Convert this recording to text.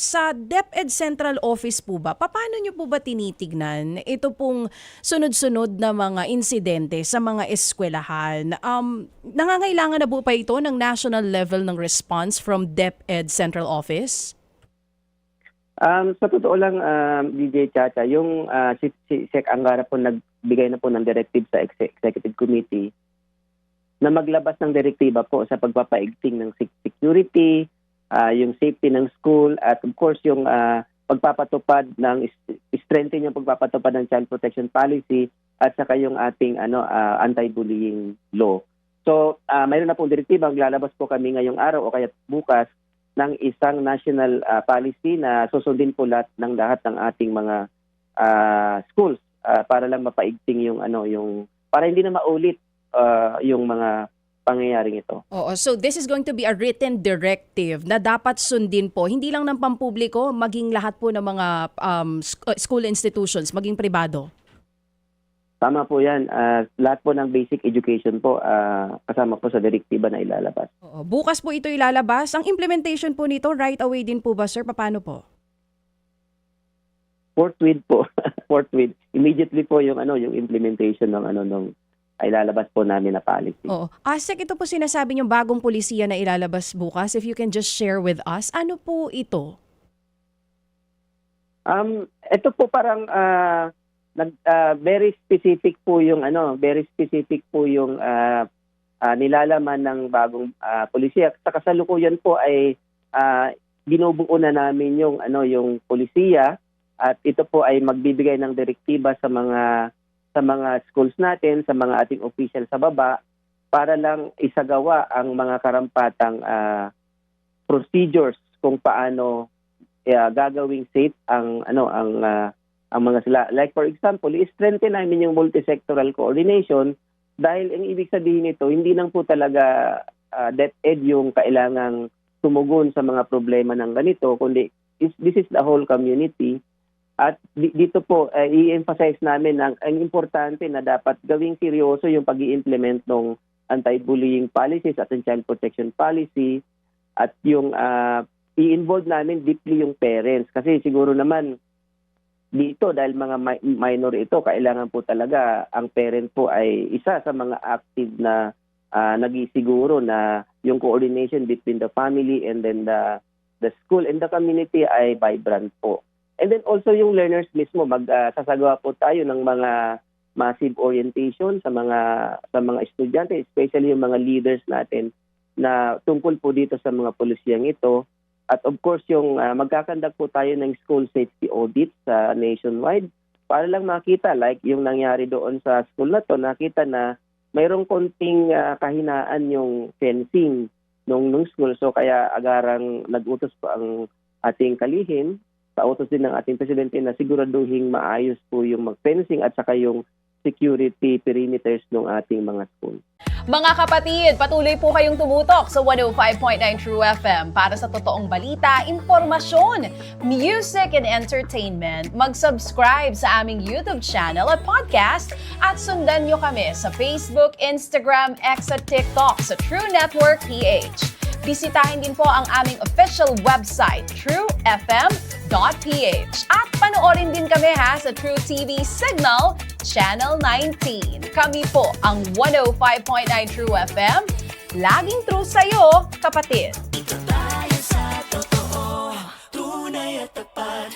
sa DepEd Central Office po ba, paano nyo po ba tinitignan ito pong sunod-sunod na mga insidente sa mga eskwelahan? Nangangailangan na po pa ito ng national level ng response from DepEd Central Office? Sa totoo lang, DJ Chacha, yung si Sec Angara po nagbigay na po ng directive sa Executive Committee na maglabas ng direktiba po sa pagpapaigting ng security, yung safety ng school, at of course yung pagpapatupad ng strengthen yung pagpapatupad ng child protection policy at saka yung ating anti-bullying law. So, mayroon na pong direktiba, lalabas po kami ngayong araw o kaya bukas ng isang national policy na susundin po lahat ng ating mga schools para lang mapaigting yung para hindi na maulit yung mga pangyayaring ito. Oo, so this is going to be a written directive na dapat sundin po, hindi lang ng pampubliko, maging lahat po ng mga school institutions, maging pribado. Tama po yan. Lahat po ng basic education po kasama po sa direktiba na ilalabas. Oo, bukas po ito ilalabas. Ang implementation po nito, right away din po ba, sir? Paano po? Forthwith po. Forthwith. Immediately po yung implementation ng ay ilalabas po namin na policy. Oo. Sec, ito po sinasabi niyong bagong pulisiya na ilalabas bukas. If you can just share with us, ano po ito? Ito po parang very specific po yung nilalaman ng bagong pulisiya. Sa kasalukuyan po ay binubuo na namin yung pulisiya, at ito po ay magbibigay ng direktiba sa mga schools natin, sa mga ating official sa baba, para lang isagawa ang mga karampatang procedures kung paano gagawing safe ang mga sila. Like for example, i-strengthen namin yung multi-sectoral coordination, dahil ang ibig sabihin nito, hindi lang po talaga DepEd yung kailangang tumugon sa mga problema ng ganito, kundi this is the whole community. At dito po, i-emphasize namin ang importante na dapat gawing seryoso yung pag-i-implement ng anti-bullying policies at child protection policy, at yung i-involve namin deeply yung parents. Kasi siguro naman, dito, dahil mga minor ito, kailangan po talaga ang parent po ay isa sa mga active na nagisiguro na yung coordination between the family and then the school and the community ay vibrant po. And then also yung learners mismo, sasagawa po tayo ng mga massive orientation sa mga estudyante, especially yung mga leaders natin na tungkol po dito sa mga polisiyang ito. At of course, yung magkakandak po tayo ng school safety audit sa nationwide para lang makita, like yung nangyari doon sa school na to, nakita na mayroong konting kahinaan yung fencing nung school. So kaya agarang nag-utos po ang ating kalihim, sa utos din ng ating presidente na siguraduhin maayos po yung mag-fencing at saka yung security perimeters ng ating mga school. Mga kapatid, patuloy po kayong tumutok sa 105.9 True FM para sa totoong balita, impormasyon, music and entertainment. Mag-subscribe sa aming YouTube channel at podcast, at sundan nyo kami sa Facebook, Instagram, X at TikTok sa True Network PH. Bisitahin din po ang aming official website, truefm.ph. At panoorin din kami sa True TV Signal, Channel 19. Kami po ang 105.9 True FM. Laging true sa'yo, kapatid. Ito tayo sa totoo, tunay at tapat.